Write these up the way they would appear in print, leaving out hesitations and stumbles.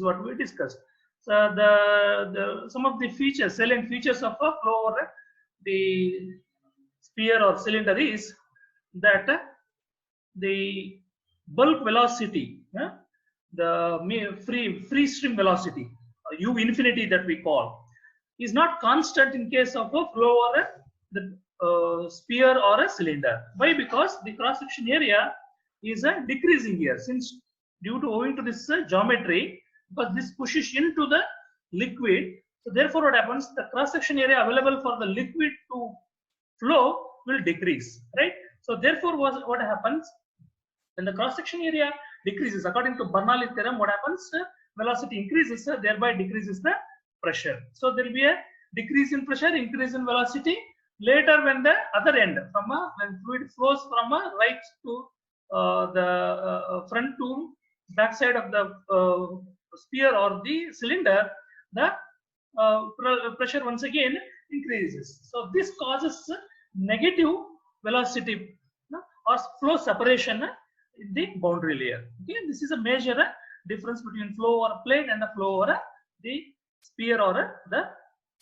what we discussed. So some of the features, salient features of a flow over the sphere or cylinder is that the bulk velocity, the free stream velocity, u infinity that we call, is not constant in case of a flow over the sphere or a cylinder. Why? Because the cross section area is decreasing here, since owing to this geometry, because this pushes into the liquid. So therefore what happens, the cross section area available for the liquid to flow will decrease, right? So therefore what happens, when the cross section area decreases, according to Bernoulli theorem, what happens, velocity increases, thereby decreases the pressure. So there will be a decrease in pressure, increase in velocity. Later when the other end, when fluid flows from right to the front to back side of the sphere or the cylinder, the pressure once again increases. So this causes negative velocity or flow separation in the boundary layer. Okay, this is a major difference between flow over a plate and the flow over the sphere or the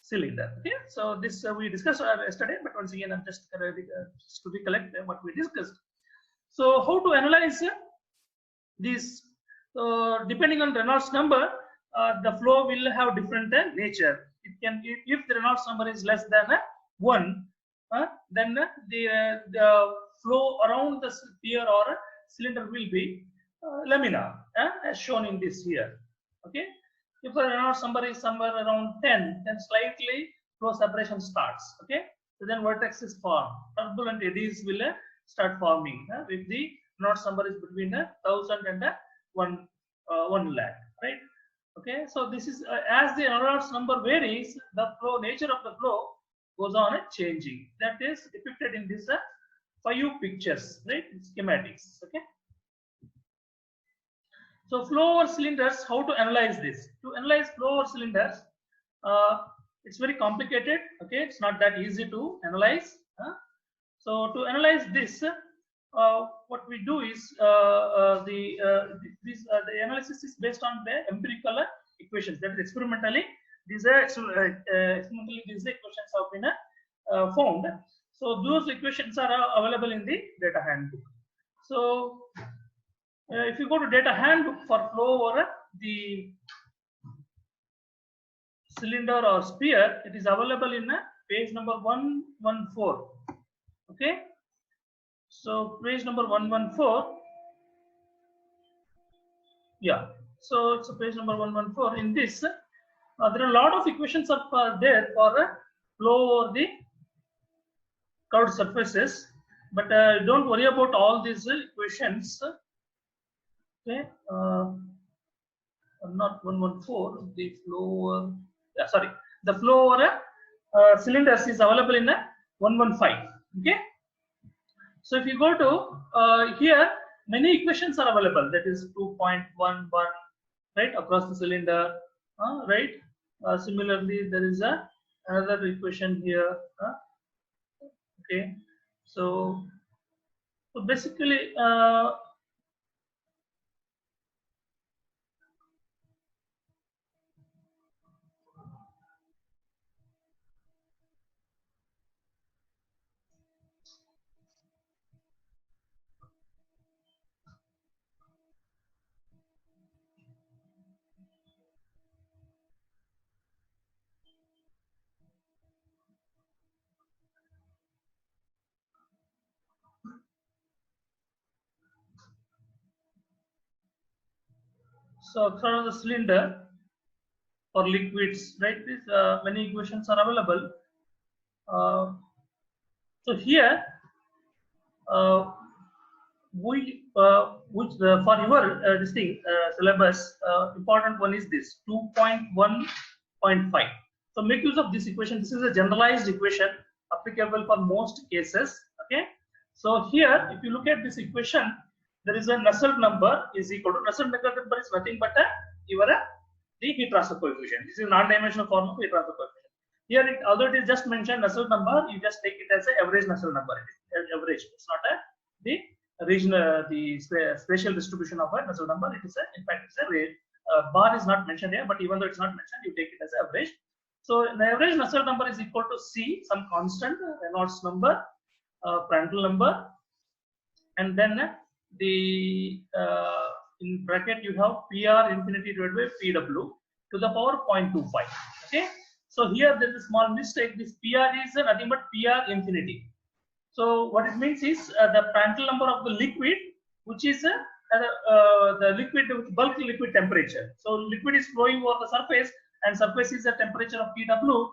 cylinder. Okay, so this we discussed yesterday, but once again I'm just to recollect what we discussed. So how to analyze this? Depending on Reynolds number, the flow will have different nature. It can, if the Reynolds number is less than 1, then the flow around the sphere or cylinder will be laminar, as shown in this here. Okay, if the Reynolds number is somewhere around 10, then slightly flow separation starts. Okay, so then vortexes form, turbulent eddies will start forming if the Reynolds number is between 1000 and 1 lakh, right? Okay, so this is as the Reynolds number varies, the flow nature of the flow goes on changing. That is depicted in this 5 pictures, right? Schematics. Okay. So flow over cylinders, how to analyze this? To analyze flow over cylinders, it's very complicated. Okay, it's not that easy to analyze. So to analyze this, what we do is the analysis is based on the empirical equations. That is experimentally, these equations have been found. So those equations are available in the data handbook. So if you go to data handbook for flow over the cylinder or sphere, it is available in page number 114. Okay, so page number 114. Yeah, so it's a page number 114. In this, there are a lot of equations there for flow over the curved surfaces, but don't worry about all these equations. Okay, not 114. The flow, sorry, the flow over cylinders is available in 115. Okay, so if you go to here, many equations are available. That is 2.11, right, across the cylinder, right. Similarly, there is another equation here. Okay, so basically. So across the cylinder for liquids, right? These many equations are available. So here, which for your this thing syllabus, important one is this 2.1.5. So make use of this equation. This is a generalized equation applicable for most cases. Okay. So here, if you look at this equation, there is a Nusselt number is equal to Nusselt number is nothing but the heat transfer coefficient. This is non-dimensional form of heat transfer coefficient. Here, although it is just mentioned Nusselt number, you just take it as an average Nusselt number. It is average. It's not the regional, the spatial distribution of a Nusselt number. It is in fact it's a bar is not mentioned here, but even though it's not mentioned, you take it as average. So the average Nusselt number is equal to C, some constant, Reynolds number, Prandtl number, and then the in bracket you have PR infinity divided by PW to the power 0.25. Okay. So here there is a small mistake. This PR is nothing but PR infinity. So what it means is the Prandtl number of the liquid, which is the liquid bulk liquid temperature. So liquid is flowing over the surface, and surface is the temperature of PW.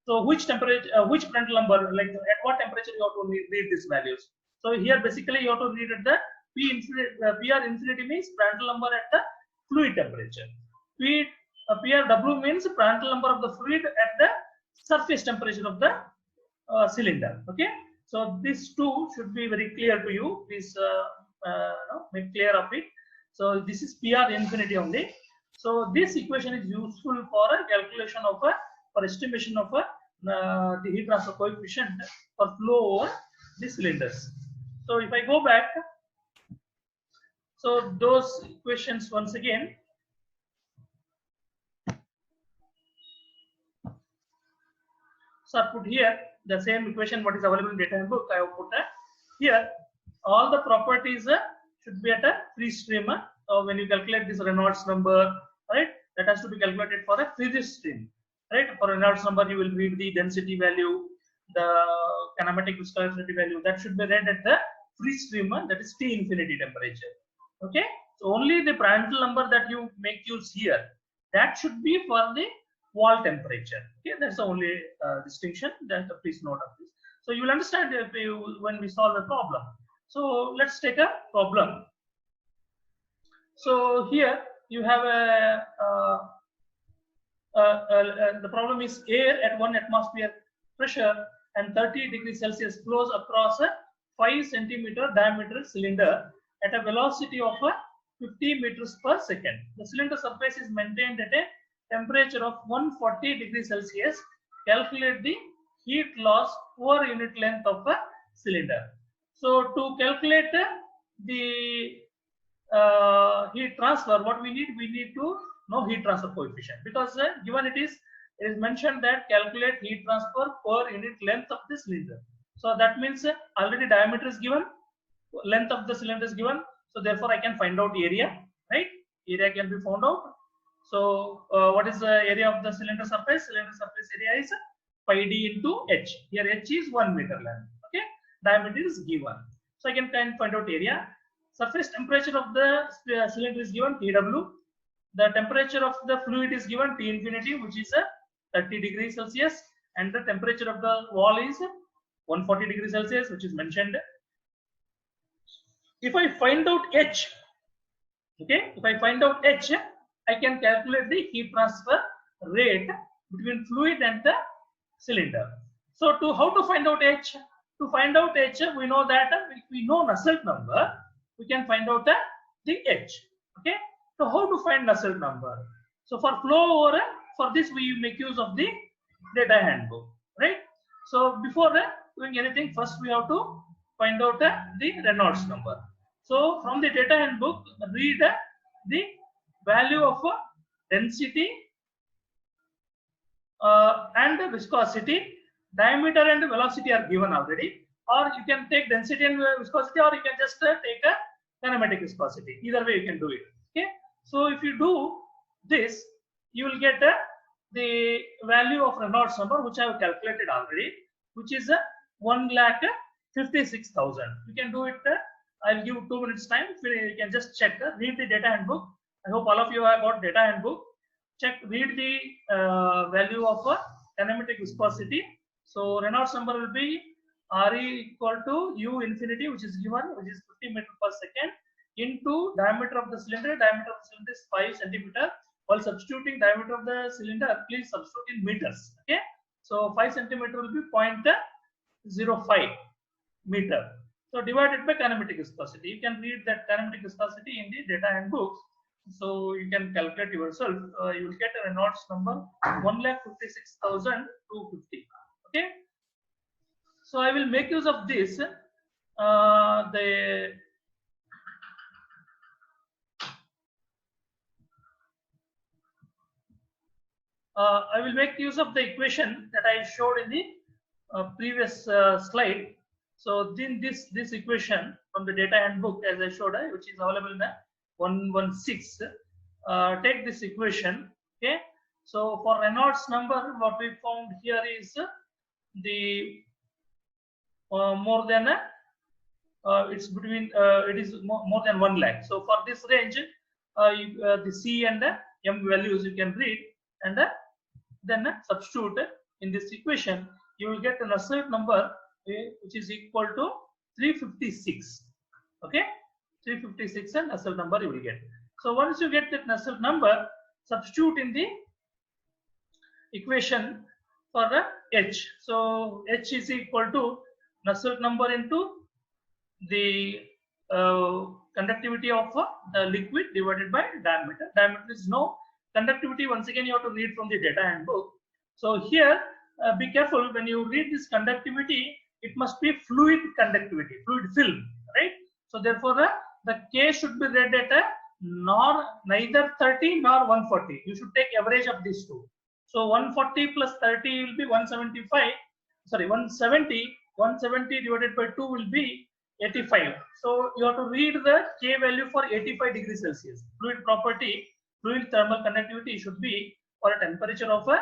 So which temperature, which Prandtl number, like at what temperature you have to read these values. So here basically you have to read at the PR infinity means Prandtl number at the fluid temperature. PRW means Prandtl number of the fluid at the surface temperature of the cylinder. Okay. So these two should be very clear to you. Please make clear of it. So this is PR infinity only. So this equation is useful for a calculation of for estimation of the heat transfer coefficient for flow over the cylinders. So if I go back, so those equations once again. So I put here the same equation what is available in data handbook. I have put here all the properties should be at a free stream. When you calculate this Reynolds number, right, that has to be calculated for a free stream, right? For Reynolds number, you will read the density value, the kinematic viscosity value. That should be read at the free stream, that is T infinity temperature. Okay, so only the Prandtl number that you make use here, that should be for the wall temperature. Okay, that's the only distinction that please note of this. So you will understand when we solve the problem. So let's take a problem. So here you have the problem is air at 1 atmosphere pressure and 30 degrees Celsius flows across a 5 centimeter diameter cylinder at a velocity of 50 meters per second. The cylinder surface is maintained at a temperature of 140 degrees Celsius. Calculate the heat loss per unit length of a cylinder. So to calculate the heat transfer, what we need to know heat transfer coefficient, because given it is mentioned that calculate heat transfer per unit length of the cylinder. So that means already diameter is given, length of the cylinder is given. So therefore I can find out area, right? Area can be found out. So what is the area of the cylinder surface? Cylinder surface area is pi d into h. Here h is 1 meter length. Okay, diameter is given. So I can find out area. Surface temperature of the cylinder is given Tw. The temperature of the fluid is given T infinity, which is 30 degrees Celsius, and the temperature of the wall is 140 degrees Celsius, which is mentioned. If I find out h, okay, if I find out h, I can calculate the heat transfer rate between fluid and the cylinder. So to how to find out h? To find out h, we know that if we know Nusselt number, we can find out the h. Okay. So how to find Nusselt number? So for flow over, for this we make use of the data handbook, right? So before doing anything, first we have to find out the Reynolds number. So from the data handbook, read the value of density and viscosity. Diameter and velocity are given already, or you can take density and viscosity, or you can just take a kinematic viscosity. Either way you can do it. Okay. So if you do this, you will get the value of Reynolds number, which I have calculated already, which is 1,56,000. You can do it. I'll give 2 minutes time. You can just check. Read the data handbook. I hope all of you have got data handbook. Check. Read the value of kinematic viscosity. So Reynolds number will be Re equal to U infinity, which is given, which is 50 meters per second, into diameter of the cylinder. Diameter of the cylinder is 5 centimeter. While substituting diameter of the cylinder, please substitute in meters. Okay. So 5 centimeter will be 0.05 meter. So divided by kinematic viscosity. You can read that kinematic viscosity in the data handbook. So you can calculate yourself. You will get a Reynolds number 1,56,250. Okay. So I will make use of this. I will make use of the equation that I showed in the previous slide. So then this equation from the data handbook, as I showed, which is available in the 116. Take this equation. Okay. So for Reynolds number, what we found here is the more than it's between it is more than 1 lakh. So for this range, the C and M values you can read, and then substitute in this equation. You will get a Nusselt number which is equal to 356. Okay, 356 and Nusselt number you will get. So once you get that Nusselt number, substitute in the equation for the H. So H is equal to Nusselt number into the conductivity of the liquid divided by diameter. Diameter is no conductivity. Once again, you have to read from the data handbook. So here, be careful when you read this conductivity. It must be fluid conductivity, fluid film, right? So therefore, the K should be read at neither 30 nor 140. You should take average of these two. So 140 plus 30 will be 175. Sorry, 170. 170 divided by 2 will be 85. So you have to read the K value for 85 degrees Celsius. Fluid property, fluid thermal conductivity should be for a temperature of the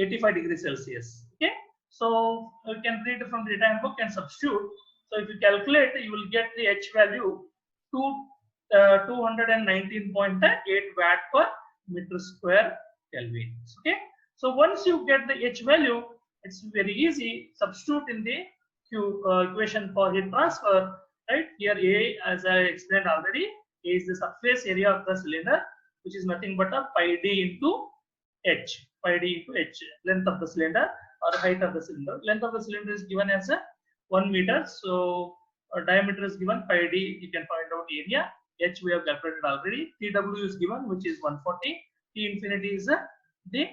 85 degrees Celsius. Okay. So you can read from the data handbook and substitute. So if you calculate, you will get the H value to 219.8 watt per meter square Kelvin. Okay. So once you get the H value, it's very easy. Substitute in the equation for heat transfer. Right here, A, as I explained already, A is the surface area of the cylinder, which is nothing but a pi d into H. Pi d into H, length of the cylinder or height of the cylinder. Length of the cylinder is given as 1 meter. So diameter is given pi d. You can find out area. H we have calculated already. Tw is given, which is 140. T infinity is the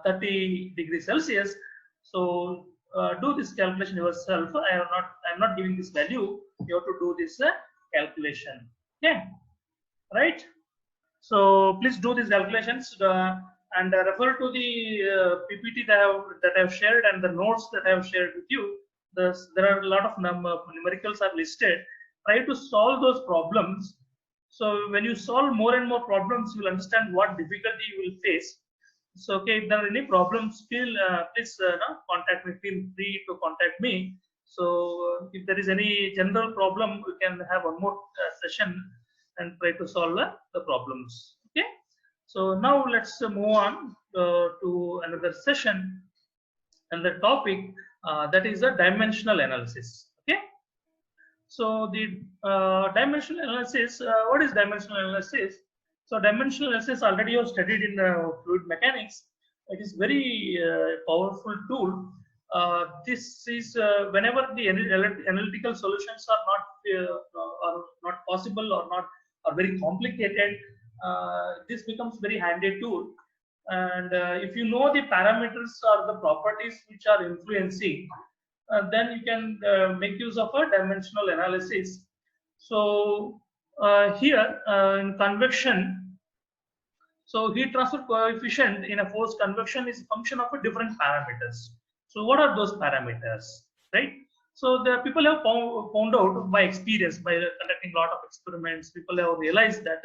30 degrees Celsius. So do this calculation yourself. I'm not giving this value. You have to do this calculation. Okay, right? So please do these calculations and refer to the PPT that I have shared and the notes that I have shared with you. There are a lot of numericals are listed. Try to solve those problems. So when you solve more and more problems, you will understand what difficulty you will face. So okay, if there are any problems, still please contact me. Feel free to contact me. So if there is any general problem, we can have one more session and try to solve the problems. Okay. So now let's move on to another session and the topic that is the dimensional analysis. Okay. So the dimensional analysis. What is dimensional analysis? So dimensional analysis already you have studied in fluid mechanics. It is very powerful tool. This is whenever the analytical solutions are not possible or very complicated. This becomes very handy tool. And if you know the parameters or the properties which are influencing, then you can make use of a dimensional analysis. So here in convection, so heat transfer coefficient in a forced convection is a function of a different parameters. So what are those parameters, right? So the people have found out by experience, by conducting a lot of experiments, people have realized that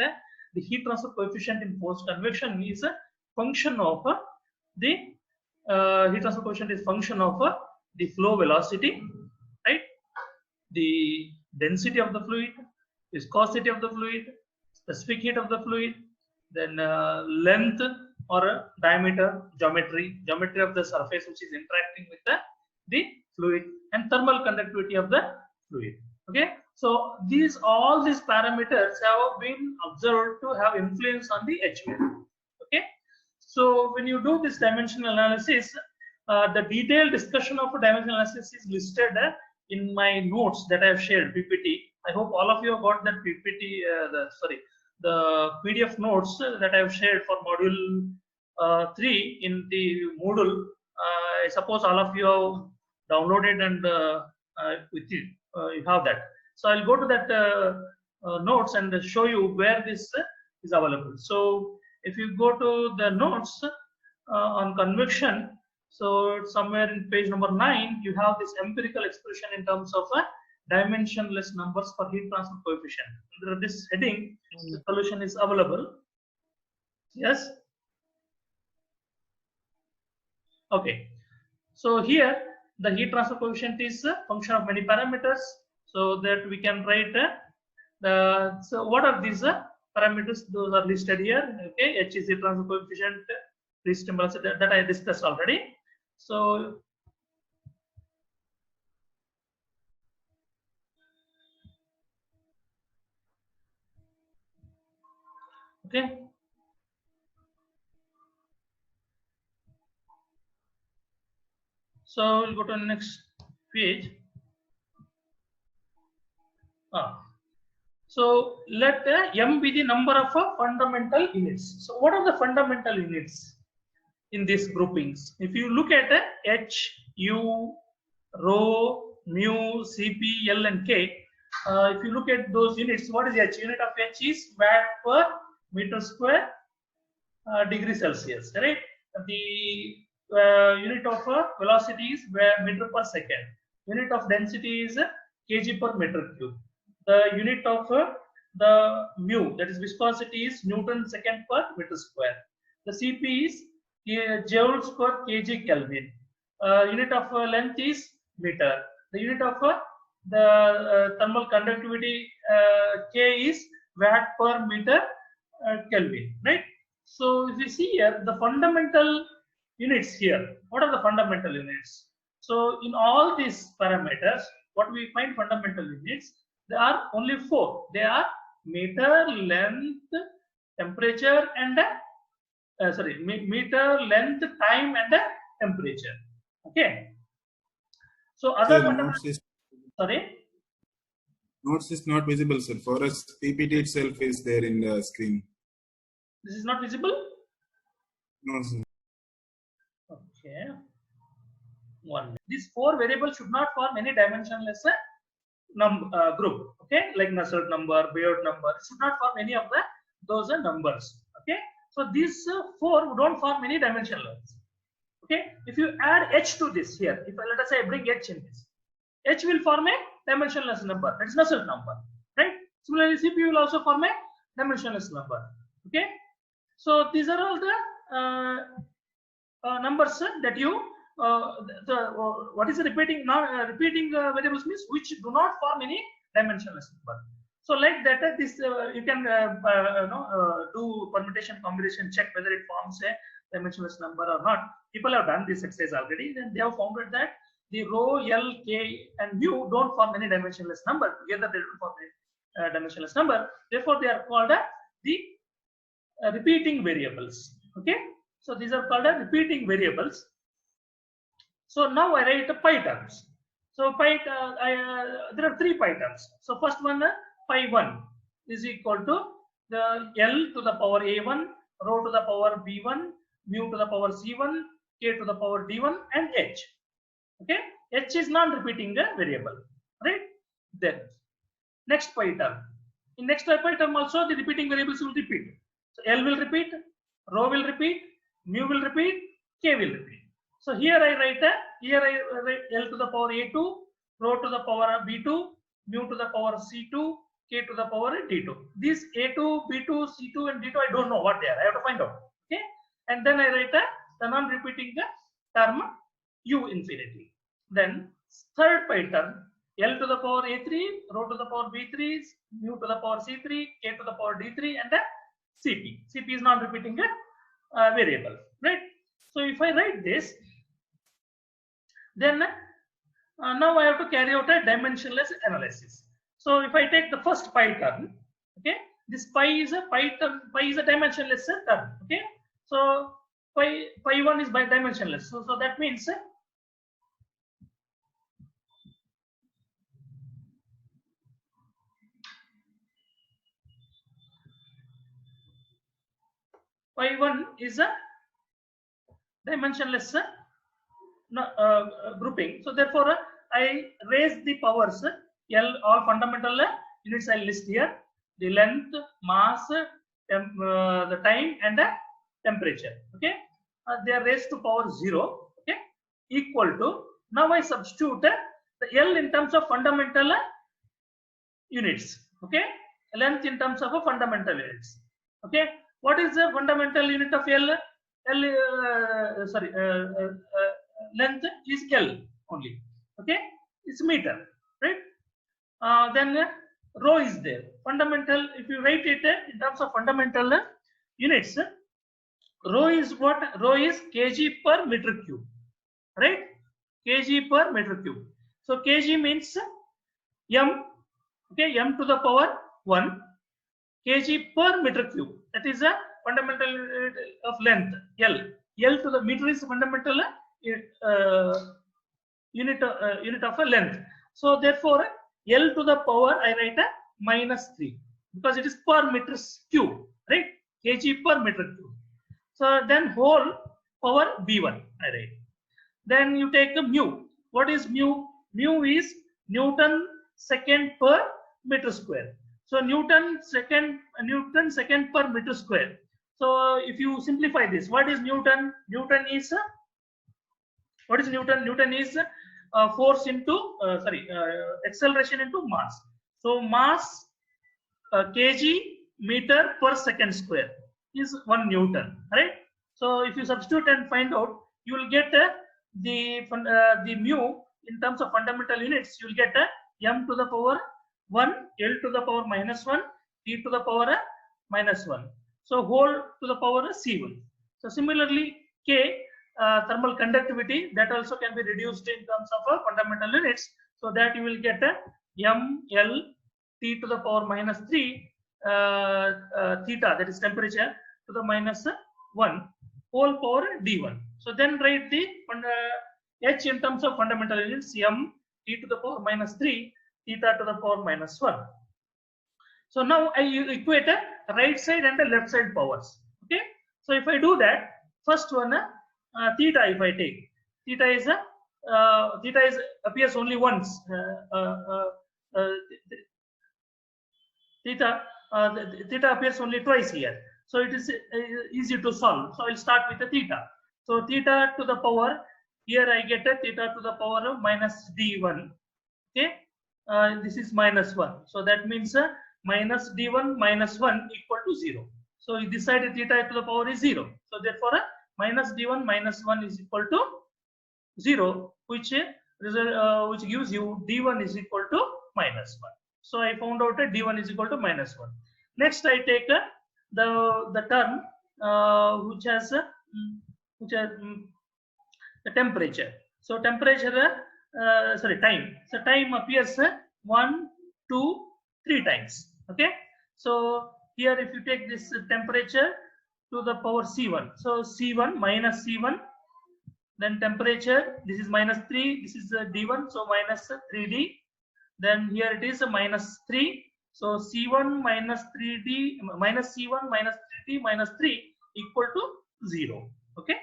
the heat transfer coefficient in forced convection is a function of the heat transfer coefficient is function of the flow velocity, right? The density of the fluid, viscosity of the fluid, specific heat of the fluid, then length or diameter, geometry of the surface which is interacting with the fluid, and thermal conductivity of the fluid. Okay, so all these parameters have been observed to have influence on the H value. Okay, so when you do this dimensional analysis, the detailed discussion of dimensional analysis is listed in my notes that I have shared, PPT. I hope all of you have got that PPT, the PDF notes that I have shared for module 3 in the Moodle. I suppose all of you have downloaded and with you, you have that. So I'll go to that notes and show you where this is available. So if you go to the notes, on convection. So somewhere in page number 9, you have this empirical expression in terms of dimensionless numbers for heat transfer coefficient. Under this heading, the solution is available. Yes. Okay. So here the heat transfer coefficient is a function of many parameters. So that we can write so what are these parameters? Those are listed here. Okay, H is heat transfer coefficient. Please remember that I discussed already. So okay. So we'll go to the next page. So let M be the number of fundamental units. So what are the fundamental units in these groupings? If you look at H, U, rho, mu, Cp, L, and K, if you look at those units, what is H? Unit of H is watt per meter square degree Celsius, right? The unit of velocity is meter per second. Unit of density is kg per meter cube. The unit of the mu, that is viscosity, is Newton second per meter square. The Cp is joules per kg Kelvin. Unit of length is meter. The unit of the thermal conductivity K is watt per meter Kelvin, right? So if you see here the fundamental units here, what are the fundamental units? So in all these parameters, what we find fundamental units, there are only 4. They are meter, length, temperature, and meter, length, time, and temperature. Okay. So other fundamental. Sorry. Notes is not visible, sir. For us, PPT itself is there in the screen. This is not visible? No, sir. Okay. These 4 variables should not form any dimensionless group. Okay, like Nusselt number, Biot number. It should not form any of those numbers. Okay. So these 4 don't form any dimensionless. Okay. If you add H to this here, if let us say I bring H in this, H will form a dimensionless number. It's Nusselt number, right? Similarly, Cp will also form a dimensionless number. Okay. So these are all the numbers that you what is the repeating variables means which do not form any dimensionless number. So like that, this you can do permutation combination, check whether it forms a dimensionless number or not. People have done this exercise already, and they have found that the rho, L, K, and mu don't form any dimensionless number. Together they don't form a dimensionless number. Therefore, they are called the repeating variables. Okay. So these are called repeating variables. So now I write pi terms. So pi, there are 3 pi terms. So first one, pi 1 is equal to the L to the power A1, rho to the power B1, mu to the power C1, K to the power D1, and H. Okay, H is non-repeating variable, right? Then next pi term. In next pi term also the repeating variables will repeat. So L will repeat, rho will repeat, mu will repeat, K will repeat. So here I write L to the power A2, rho to the power B2, mu to the power C2, K to the power D2. These A2, B2, C2, and D2 I don't know what they are. I have to find out. Okay, and then I write the non-repeating term U infinity. Then third pi term, L to the power A3, rho to the power B3, mu to the power C3, K to the power D3, and Cp. Cp is non-repeating variable, right? So if I write this, then now I have to carry out a dimensionless analysis. So if I take the first pi term, okay, this pi is a dimensionless term. Okay, so pi 1 is by dimensionless. So that means pi 1 is a dimensionless grouping. So therefore I raise the powers L, all fundamental units I list here: the length, mass, the time, and the temperature. Okay, they are raised to power 0. Okay, equal to, now I substitute the L in terms of fundamental units. Okay, length in terms of a fundamental units. Okay, what is the fundamental unit of L? Length is L only. Okay, it's meter, right? Then rho is there. Fundamental, if you write it in terms of fundamental units, rho is what? Rho is kg per meter cube, right? Kg per meter cube. So kg means m. Okay, m to the power 1 kg per meter cube. That is a fundamental unit of length, L. L to the meter is fundamental unit of a length. So therefore, L to the power I write a -3 because it is per meter cube, right? Kg per meter cube. So then whole power B1 I write. Then you take a mu. What is mu? Mu is Newton second per meter square. So Newton second per meter square. So if you simplify this, what is Newton? Newton is what is Newton? Newton is force into acceleration into mass. So mass kg meter per second square is 1 Newton, right? So if you substitute and find out, you will get the mu in terms of fundamental units. You will get m to the power 1, L to the power -1, T to the power -1. So whole to the power C1. So similarly, K, thermal conductivity, that also can be reduced in terms of fundamental units. So that you will get m L T to the power -3 theta, that is temperature, to the -1 whole power D1. So then write the H in terms of fundamental units, m T to the power -3 theta to the power -1. So now I equate a right side and the left side powers. Okay. So if I do that, first one theta, if I take theta is appears only once. Theta appears only twice here. So it is easy to solve. So I'll start with the theta. So theta to the power, here I get a theta to the power of -d1. Okay. This is -1. So that means -d1 -1 equal to 0. So this side theta to the power is 0. So therefore -d1 -1 is equal to 0, which gives you d1 is equal to -1. So I found out that d1 is equal to -1. Next I take the term which has the temperature. So temperature, time. So time appears 1, 2, 3 times. Okay. So here if you take this temperature to the power C1. So C1 minus C1. Then temperature, this is -3. This is D1. So -3D. Then here it is -3. So C1 minus 3D minus C1 minus 3D minus 3 equal to 0. Okay.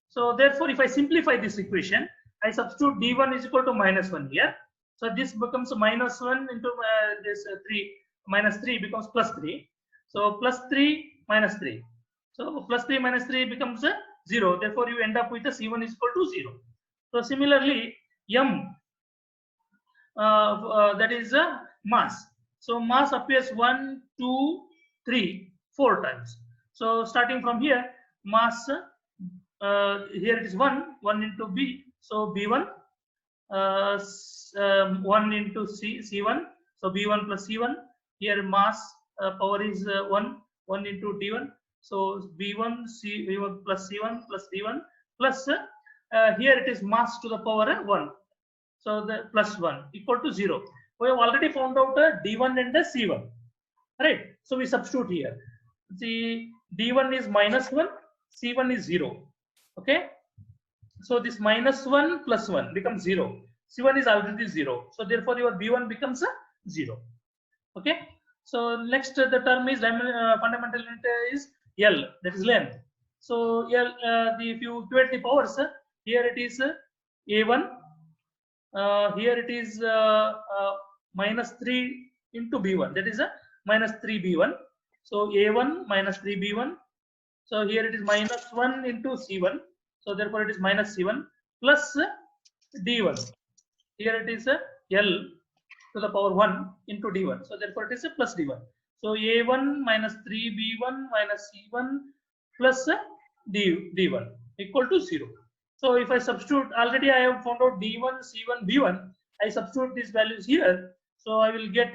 So therefore, if I simplify this equation, I substitute D1 is equal to -1 here. So this becomes -1 into this 3 minus 3 becomes +3. So +3 minus 3. So +3 minus 3 becomes 0. Therefore, you end up with a C1 is equal to 0. So similarly, M that is mass. So mass appears 1, 2, 3, 4 times. So starting from here, mass here it is 1 into B. So B1 1 into C1. So B1 plus C1. Here mass power is 1 into D1. So B1 B1 plus C1 plus D1 plus here it is mass to the power 1. So the plus 1 equal to 0. We have already found out D1 and the C1. Right. So we substitute here. The D1 is -1, C1 is 0. Okay. So this -1 plus 1 becomes 0. C1 is already 0. So therefore your B1 becomes 0. Okay. So next the term is fundamental unit is L, that is length. So L, if you equate the powers, here it is A1, here it is -3 into B1, that is -3B1. So A1 -3B1. So here it is -1 into C1. So therefore it is minus C1 plus D1. Here it is L to the power 1 into D1. So therefore it is a plus D1. So A1 minus 3B1 minus C1 plus D1 equal to 0. So if I substitute, already I have found out D1, C1, B1. I substitute these values here. So I will get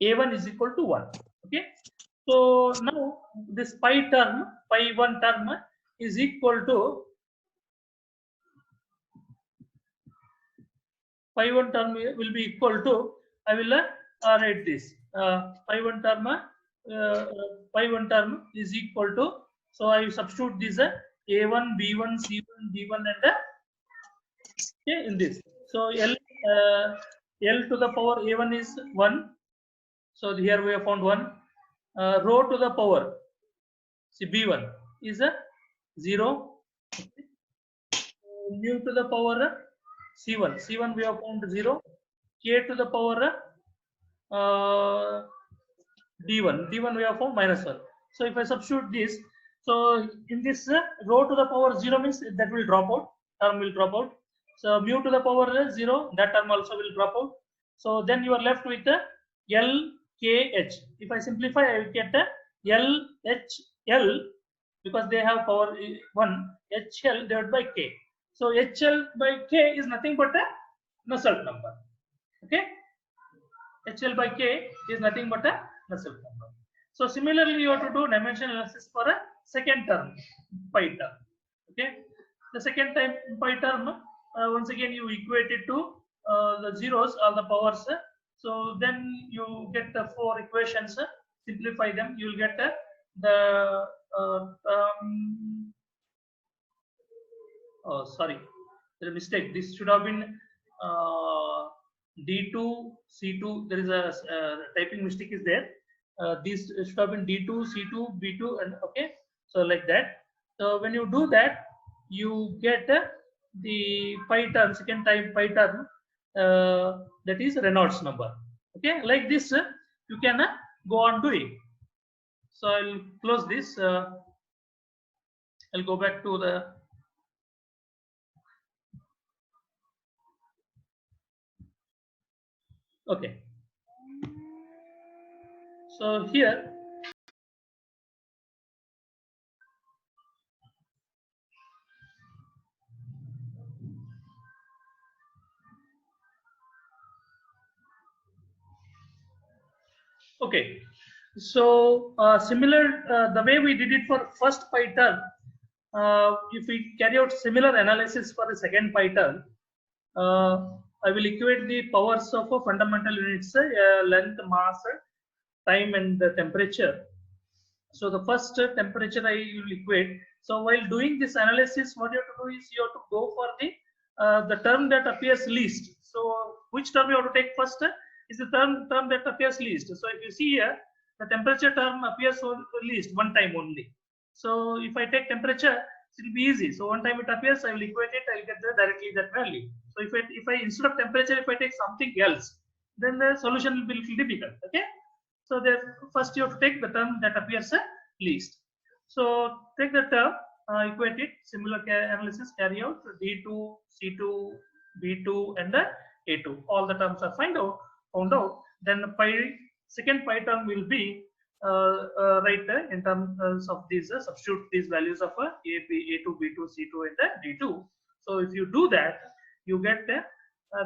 A1 is equal to 1. Okay. So now this pi term, pi1 term is equal to pi1 term will be equal to, I will write this pi1 term is equal to, so I substitute this A1, B1, C1, D1 and okay, in this. So L to the power A1 is 1. So here we have found 1. Rho to the power, see B1 is 0. Okay. Mu to the power C1 we have found 0. K to the power D1 we have found minus 1. So if I substitute this, so in this rho to the power 0 means that will drop out, term will drop out. So mu to the power 0, that term also will drop out. So then you are left with LKH. If I simplify, I will get LHL, because they have power 1, HL divided by K. So HL by K is nothing but a Nusselt number. Okay, HL by K is nothing but a Nusselt number. So similarly, you have to do dimension analysis for a second term, pi term. Okay, the second time pi term, once again you equate it to the zeros, all the powers. So then you get the 4 equations. Simplify them, you will get the oh sorry, there is a mistake. This should have been D2 C2. There is a typing mistake is there. These should have been D2 C2 B2 and okay. So like that. So when you do that, you get the pi term, second time pi term, that is Reynolds number. Okay, like this you can go on doing. So I'll close this. I'll go back to the okay. So here okay. So similar the way we did it for first pi term, if we carry out similar analysis for the second pi term, I will equate the powers of fundamental units, length, mass, time and the temperature. So the first temperature I will equate. So while doing this analysis, what you have to do is you have to go for the term that appears least. So which term you have to take first is the term that appears least. So if you see here, the temperature term appears least one time only. So if I take temperature, it will be easy. So one time it appears, I will equate it, I will get directly that value. So if I instead of temperature, if I take something else, then the solution will be a little difficult. Okay. So first you have to take the term that appears least. So take the term, equate it, similar analysis carry out, D2, C2, B2 and A2. All the terms are found out. Then second pi term will be right in terms of these, substitute these values of A, B, A2, B2, C2 and D2. So if you do that, you get the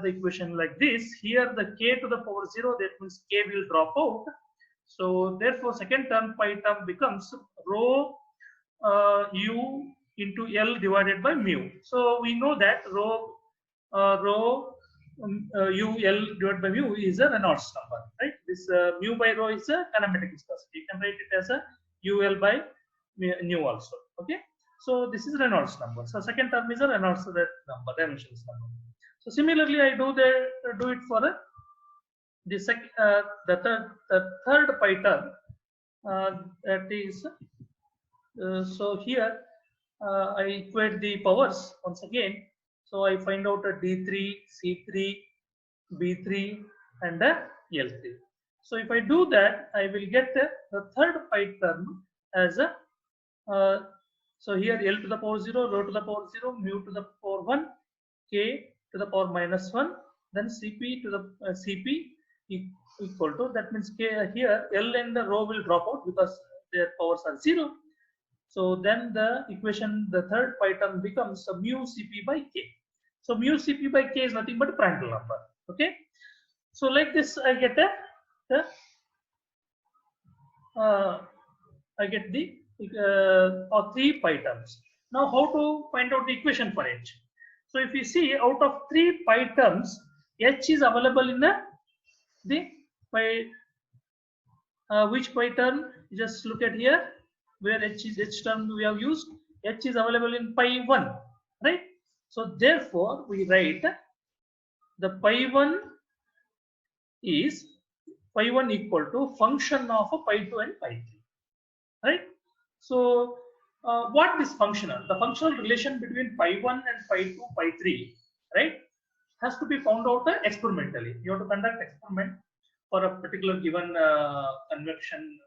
equation like this. Here the K to the power 0, that means K will drop out. So therefore second term pi term becomes rho U into L divided by mu. So we know that rho U L divided by mu is a Reynolds number, right? This mu by rho is a kinematic viscosity. You can write it as a UL by nu also. Okay. So this is Reynolds number. So second term is a Reynolds number, dimensions number. So similarly, I do it for the third pi term. That is so here I equate the powers once again. So I find out a D3, C3, B3 and a L3. So if I do that, I will get the third pi term as a So here L to the power 0, rho to the power 0, mu to the power 1, K to the power minus 1, then Cp to the Cp equal to, that means K here L and the rho will drop out because their powers are 0. So then the equation, the third pi term becomes mu Cp by K. So mu Cp by K is nothing but Prandtl number. Okay. So like this, I get the three pi terms. Now, how to find out the equation for H? So if you see, out of 3 pi terms, H is available in the pi. Which pi term? Just look at here, where H term we have used. H is available in pi 1, right? So therefore, we write the pi 1 is pi 1 equal to function of a pi 2 and pi 3, right? So what is functional? The functional relation between pi 1 and pi 2, pi 3, right, has to be found out experimentally. You have to conduct experiment for a particular given convection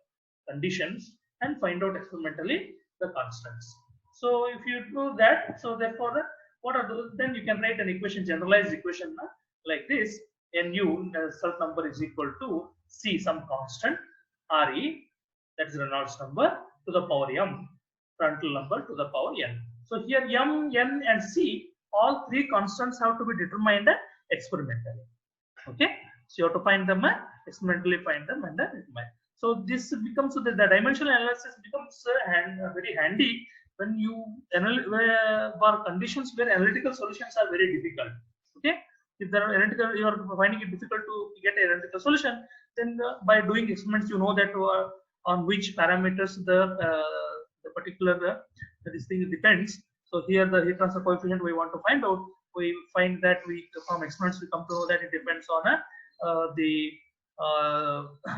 conditions and find out experimentally the constants. So if you do that, so therefore what are those? Then you can write an equation, generalized equation like this: Nu, Self number, is equal to C, some constant, Re, that is Reynolds number, to the power m, Prandtl number to the power n. So here m, n, and C, all 3 constants have to be determined experimentally. Okay, so you have to find them, experimentally find them and determine. So this becomes, the dimensional analysis becomes very handy when you for conditions where analytical solutions are very difficult. Okay, if there are analytical, you are finding it difficult to get an analytical solution, then by doing experiments, you know that on which parameters the particular this thing depends. So here the heat transfer coefficient we want to find out. We find that from experiments we come to know that it depends on the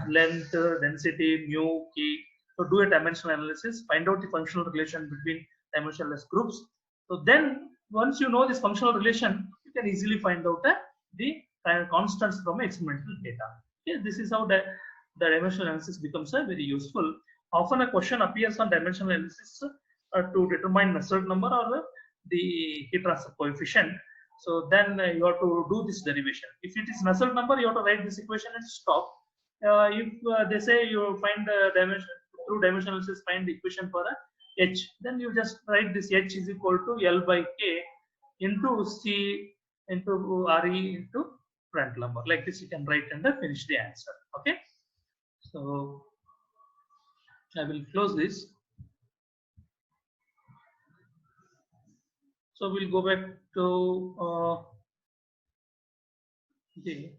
length, density, mu, K. So do a dimensional analysis, find out the functional relation between dimensionless groups. So then once you know this functional relation, you can easily find out the constants from experimental data. Okay, this is how the dimensional analysis becomes very useful. Often a question appears on dimensional analysis to determine Nusselt number or the heat transfer coefficient. So then you have to do this derivation. If it is Nusselt number, you have to write this equation and stop. If they say you find dimension through dimensional analysis, find the equation for H, then you just write this H is equal to L by K into C into Re into Prandtl number. Like this, you can write and finish the answer. Okay. So I will close this. So we'll go back to the